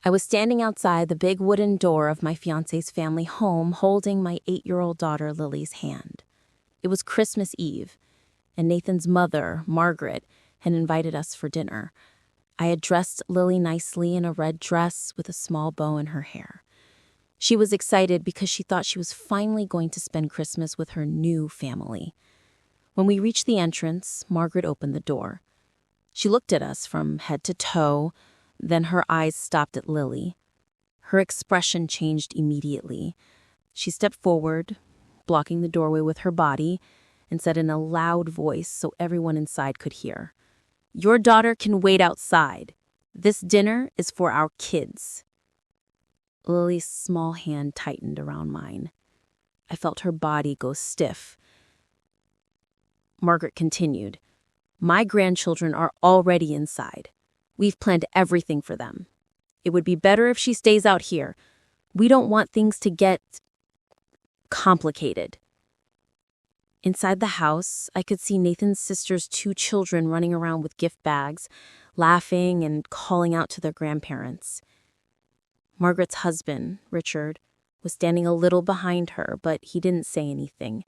I was standing outside the big wooden door of my fiancé's family home holding my 8-year-old daughter Lily's hand. It was Christmas Eve, and Nathan's mother, Margaret, had invited us for dinner. I had dressed Lily nicely in a red dress with a small bow in her hair. She was excited because she thought she was finally going to spend Christmas with her new family. When we reached the entrance, Margaret opened the door. She looked at us from head to toe, then her eyes stopped at Lily. Her expression changed immediately. She stepped forward, blocking the doorway with her body, and said in a loud voice so everyone inside could hear, "Your daughter can wait outside. This dinner is for our kids." Lily's small hand tightened around mine. I felt her body go stiff. Margaret continued, "My grandchildren are already inside. We've planned everything for them. It would be better if she stays out here. We don't want things to get complicated." Inside the house, I could see Nathan's sister's 2 children running around with gift bags, laughing and calling out to their grandparents. Margaret's husband, Richard, was standing a little behind her, but he didn't say anything.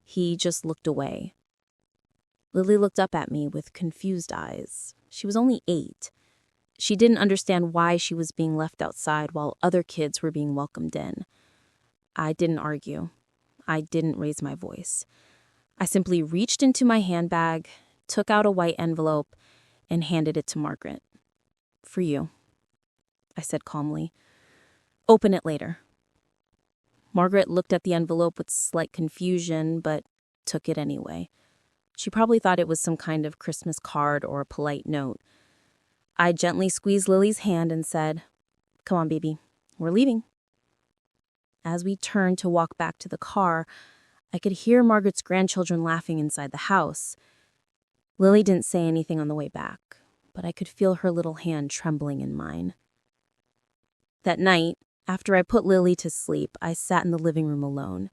He just looked away. Lily looked up at me with confused eyes. She was only 8. She didn't understand why she was being left outside while other kids were being welcomed in. I didn't argue. I didn't raise my voice. I simply reached into my handbag, took out a white envelope, and handed it to Margaret. "For you," I said calmly. "Open it later." Margaret looked at the envelope with slight confusion, but took it anyway. She probably thought it was some kind of Christmas card or a polite note. I gently squeezed Lily's hand and said, "Come on, baby, we're leaving." As we turned to walk back to the car, I could hear Margaret's grandchildren laughing inside the house. Lily didn't say anything on the way back, but I could feel her little hand trembling in mine. That night, after I put Lily to sleep, I sat in the living room alone.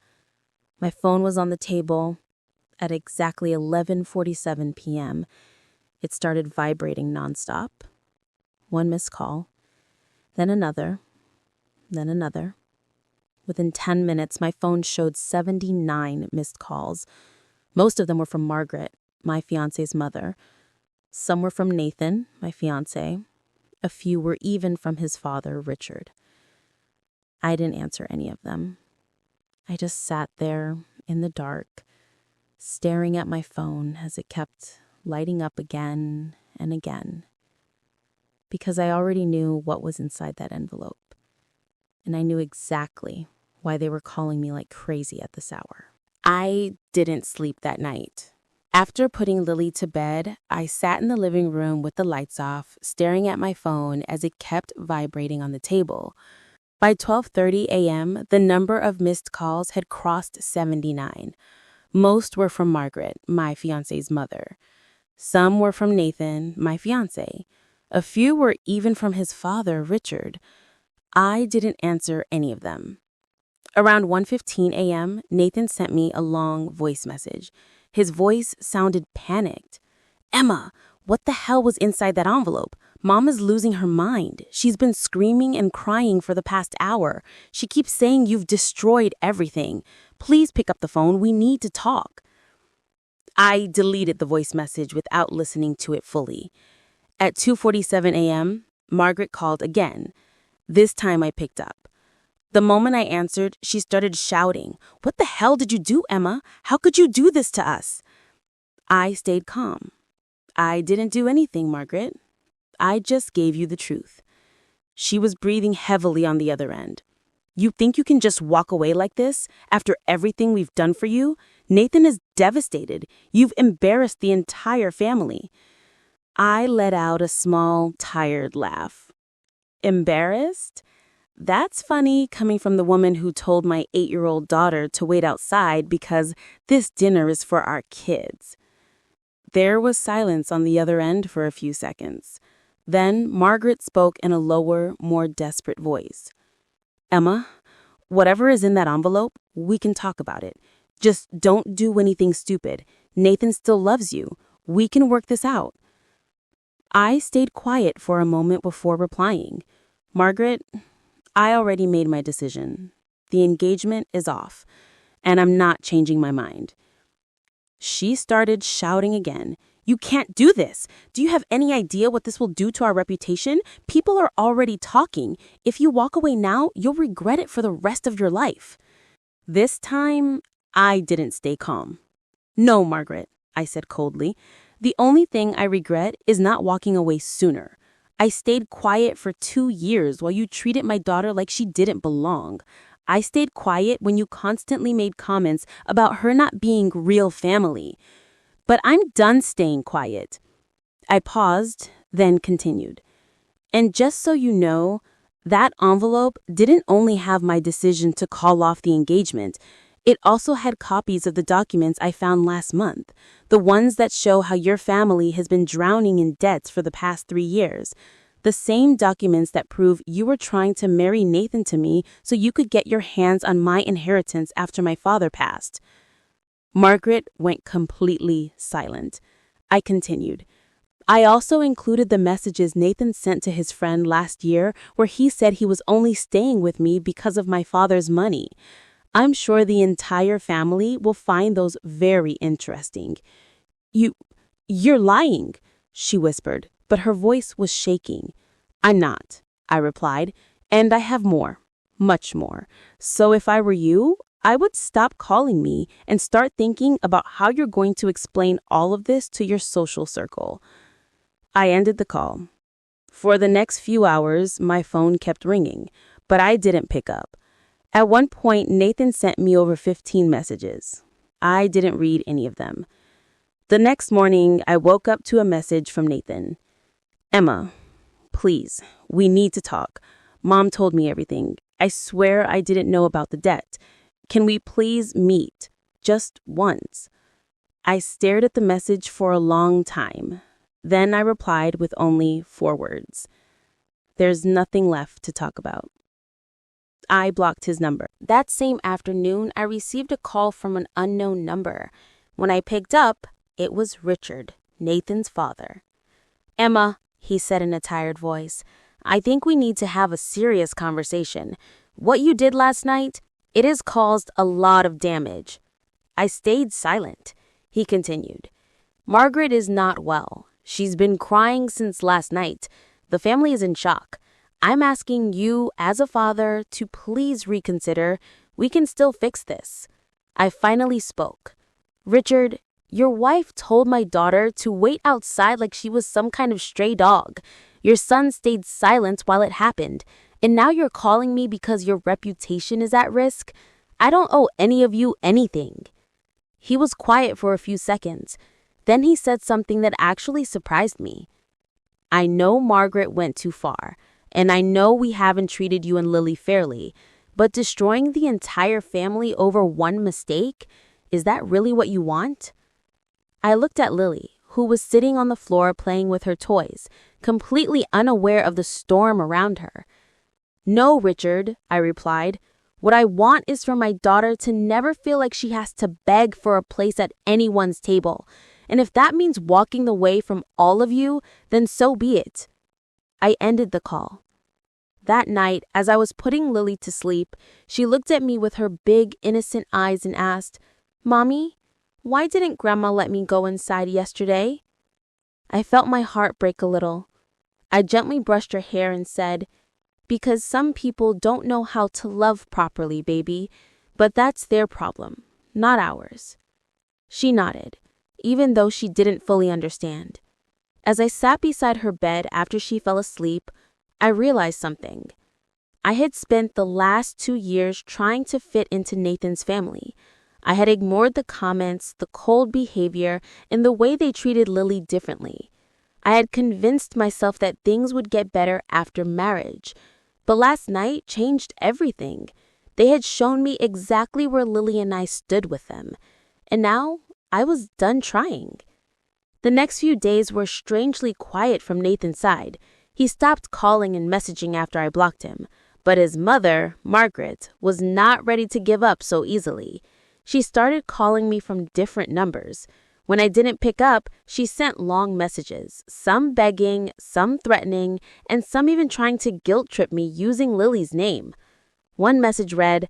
My phone was on the table. At exactly 11:47 p.m., it started vibrating nonstop. 1 missed call, then another, then another. Within 10 minutes, my phone showed 79 missed calls. Most of them were from Margaret, my fiancé's mother. Some were from Nathan, my fiancé. A few were even from his father, Richard. I didn't answer any of them. I just sat there in the dark, staring at my phone as it kept lighting up again and again. Because I already knew what was inside that envelope, and I knew exactly why they were calling me like crazy at this hour. I didn't sleep that night. After putting Lily to bed, I sat in the living room with the lights off, staring at my phone as it kept vibrating on the table. By 12:30 a.m., the number of missed calls had crossed 79. Most were from Margaret, my fiancé's mother. Some were from Nathan, my fiancé. A few were even from his father, Richard. I didn't answer any of them. Around 1:15 a.m., Nathan sent me a long voice message. His voice sounded panicked. "Emma, what the hell was inside that envelope? Mom is losing her mind. She's been screaming and crying for the past hour. She keeps saying you've destroyed everything. Please pick up the phone. We need to talk." I deleted the voice message without listening to it fully. At 2:47 a.m., Margaret called again. This time I picked up. The moment I answered, she started shouting, "What the hell did you do, Emma? How could you do this to us?" I stayed calm. "I didn't do anything, Margaret. I just gave you the truth." She was breathing heavily on the other end. "You think you can just walk away like this after everything we've done for you? Nathan is devastated. You've embarrassed the entire family." I let out a small, tired laugh. Embarrassed? That's funny coming from the woman who told my 8-year-old daughter to wait outside because this dinner is for our kids. There was silence on the other end for a few seconds. Then Margaret spoke in a lower, more desperate voice. "Emma, whatever is in that envelope, we can talk about it. Just don't do anything stupid. Nathan still loves you. We can work this out." I stayed quiet for a moment before replying. Margaret, I already made my decision. The engagement is off, and I'm not changing my mind. She started shouting again. You can't do this. Do you have any idea what this will do to our reputation? People are already talking. If you walk away now, you'll regret it for the rest of your life. This time, I didn't stay calm. No, Margaret, I said coldly. The only thing I regret is not walking away sooner. I stayed quiet for 2 years while you treated my daughter like she didn't belong. I stayed quiet when you constantly made comments about her not being real family. But I'm done staying quiet. I paused, then continued. And just so you know, that envelope didn't only have my decision to call off the engagement. It also had copies of the documents I found last month, the ones that show how your family has been drowning in debts for the past 3 years. The same documents that prove you were trying to marry Nathan to me so you could get your hands on my inheritance after my father passed. Margaret went completely silent. I continued. I also included the messages Nathan sent to his friend last year where he said he was only staying with me because of my father's money. I'm sure the entire family will find those very interesting. You're lying, she whispered, but her voice was shaking. I'm not, I replied, and I have more, much more. So if I were you, I would stop calling me and start thinking about how you're going to explain all of this to your social circle. I ended the call. For the next few hours, my phone kept ringing, but I didn't pick up. At one point, Nathan sent me over 15 messages. I didn't read any of them. The next morning, I woke up to a message from Nathan. Emma, please, we need to talk. Mom told me everything. I swear I didn't know about the debt. Can we please meet? Just once. I stared at the message for a long time. Then I replied with only 4 words. There's nothing left to talk about. I blocked his number. That same afternoon, I received a call from an unknown number. When I picked up, it was Richard, Nathan's father. Emma, he said in a tired voice, I think we need to have a serious conversation. What you did last night, it has caused a lot of damage. I stayed silent. He continued. Margaret is not well. She's been crying since last night. The family is in shock. I'm asking you, as a father, to please reconsider. We can still fix this. I finally spoke. Richard, your wife told my daughter to wait outside like she was some kind of stray dog. Your son stayed silent while it happened. And now you're calling me because your reputation is at risk? I don't owe any of you anything. He was quiet for a few seconds. Then he said something that actually surprised me. I know Margaret went too far, and I know we haven't treated you and Lily fairly, but destroying the entire family over one mistake, is that really what you want? I looked at Lily, who was sitting on the floor playing with her toys, completely unaware of the storm around her. No, Richard, I replied. What I want is for my daughter to never feel like she has to beg for a place at anyone's table. And if that means walking away from all of you, then so be it. I ended the call. That night, as I was putting Lily to sleep, she looked at me with her big, innocent eyes and asked, Mommy, why didn't Grandma let me go inside yesterday? I felt my heart break a little. I gently brushed her hair and said, Because some people don't know how to love properly, baby, but that's their problem, not ours. She nodded, even though she didn't fully understand. As I sat beside her bed after she fell asleep, I realized something. I had spent the last 2 years trying to fit into Nathan's family. I had ignored the comments, the cold behavior, and the way they treated Lily differently. I had convinced myself that things would get better after marriage. But last night changed everything. They had shown me exactly where Lily and I stood with them. And now I was done trying. The next few days were strangely quiet from Nathan's side. He stopped calling and messaging after I blocked him. But his mother, Margaret, was not ready to give up so easily. She started calling me from different numbers. When I didn't pick up, she sent long messages, some begging, some threatening, and some even trying to guilt trip me using Lily's name. One message read,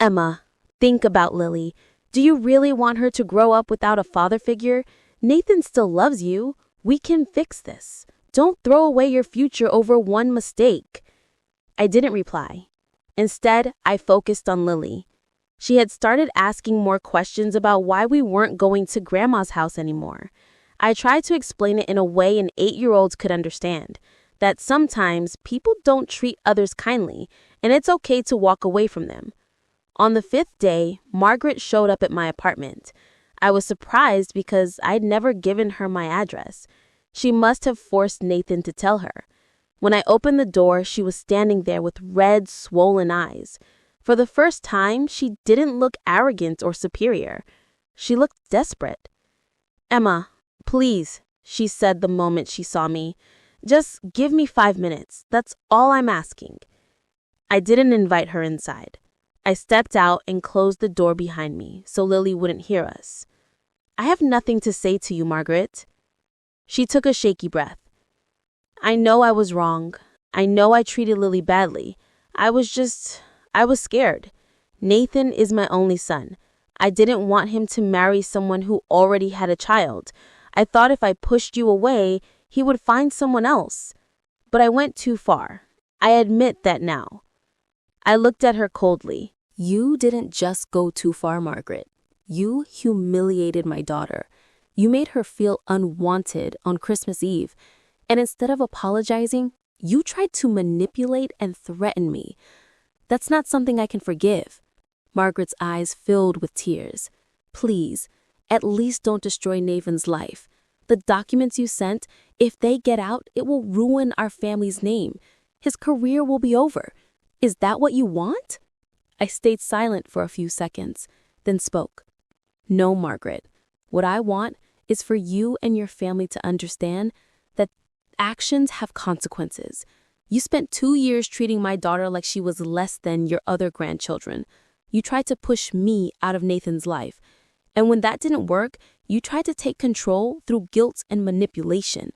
"Emma, think about Lily. Do you really want her to grow up without a father figure? Nathan still loves you. We can fix this. Don't throw away your future over one mistake." I didn't reply. Instead, I focused on Lily. She had started asking more questions about why we weren't going to Grandma's house anymore. I tried to explain it in a way an 8-year-old could understand, that sometimes people don't treat others kindly, and it's okay to walk away from them. On the 5th day, Margaret showed up at my apartment. I was surprised because I'd never given her my address. She must have forced Nathan to tell her. When I opened the door, she was standing there with red, swollen eyes. For the first time, she didn't look arrogant or superior. She looked desperate. "Emma, please," she said the moment she saw me. "Just give me 5 minutes. That's all I'm asking." I didn't invite her inside. I stepped out and closed the door behind me so Lily wouldn't hear us. "I have nothing to say to you, Margaret." She took a shaky breath. "I know I was wrong. I know I treated Lily badly. I was scared. Nathan is my only son. I didn't want him to marry someone who already had a child. I thought if I pushed you away, he would find someone else. But I went too far. I admit that now." I looked at her coldly. "You didn't just go too far, Margaret. You humiliated my daughter. You made her feel unwanted on Christmas Eve. And instead of apologizing, you tried to manipulate and threaten me. That's not something I can forgive." Margaret's eyes filled with tears. "Please, at least don't destroy Nathan's life. The documents you sent, if they get out, it will ruin our family's name. His career will be over. Is that what you want?" I stayed silent for a few seconds, then spoke. "No, Margaret. What I want is for you and your family to understand that actions have consequences. You spent 2 years treating my daughter like she was less than your other grandchildren. You tried to push me out of Nathan's life. And when that didn't work, you tried to take control through guilt and manipulation.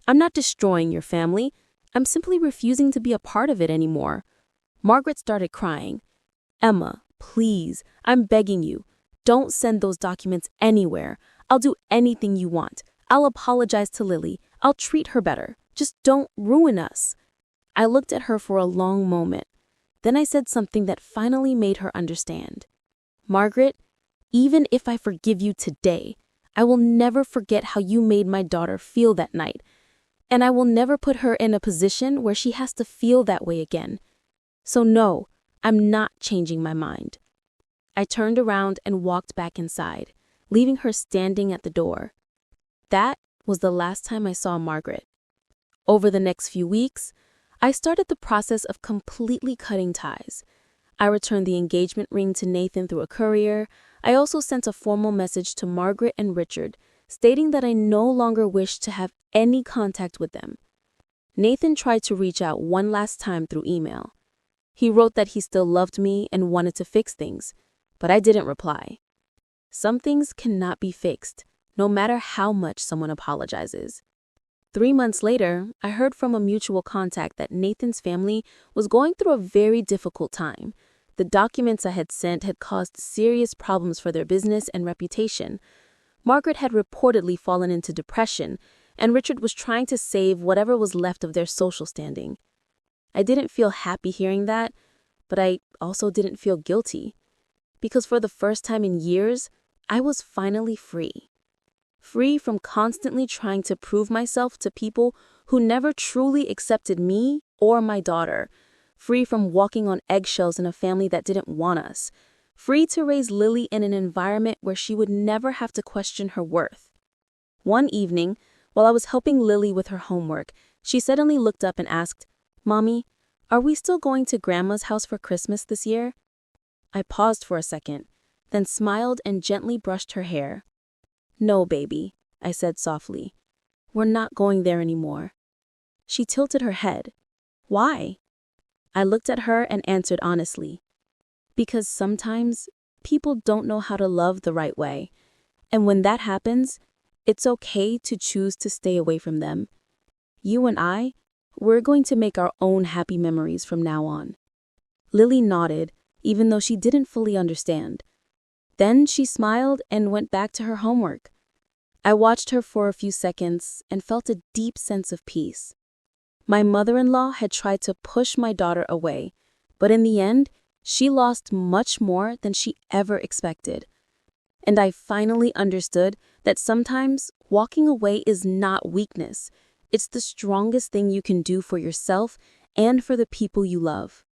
I'm not destroying your family. I'm simply refusing to be a part of it anymore." Margaret started crying. "Emma, please, I'm begging you. Don't send those documents anywhere. I'll do anything you want. I'll apologize to Lily. I'll treat her better. Just don't ruin us." I looked at her for a long moment. Then I said something that finally made her understand. "Margaret, even if I forgive you today, I will never forget how you made my daughter feel that night. And I will never put her in a position where she has to feel that way again. So no, I'm not changing my mind." I turned around and walked back inside, leaving her standing at the door. That was the last time I saw Margaret. Over the next few weeks, I started the process of completely cutting ties. I returned the engagement ring to Nathan through a courier. I also sent a formal message to Margaret and Richard, stating that I no longer wished to have any contact with them. Nathan tried to reach out one last time through email. He wrote that he still loved me and wanted to fix things, but I didn't reply. Some things cannot be fixed, no matter how much someone apologizes. 3 months later, I heard from a mutual contact that Nathan's family was going through a very difficult time. The documents I had sent had caused serious problems for their business and reputation. Margaret had reportedly fallen into depression, and Richard was trying to save whatever was left of their social standing. I didn't feel happy hearing that, but I also didn't feel guilty. Because for the first time in years, I was finally free. Free from constantly trying to prove myself to people who never truly accepted me or my daughter. Free from walking on eggshells in a family that didn't want us. Free to raise Lily in an environment where she would never have to question her worth. One evening, while I was helping Lily with her homework, she suddenly looked up and asked, "Mommy, are we still going to Grandma's house for Christmas this year?" I paused for a second, then smiled and gently brushed her hair. "No, baby," I said softly. "We're not going there anymore." She tilted her head. "Why?" I looked at her and answered honestly. "Because sometimes people don't know how to love the right way. And when that happens, it's okay to choose to stay away from them. You and we're going to make our own happy memories from now on." Lily nodded, even though she didn't fully understand. Then she smiled and went back to her homework. I watched her for a few seconds and felt a deep sense of peace. My mother-in-law had tried to push my daughter away, but in the end, she lost much more than she ever expected. And I finally understood that sometimes walking away is not weakness. It's the strongest thing you can do for yourself and for the people you love.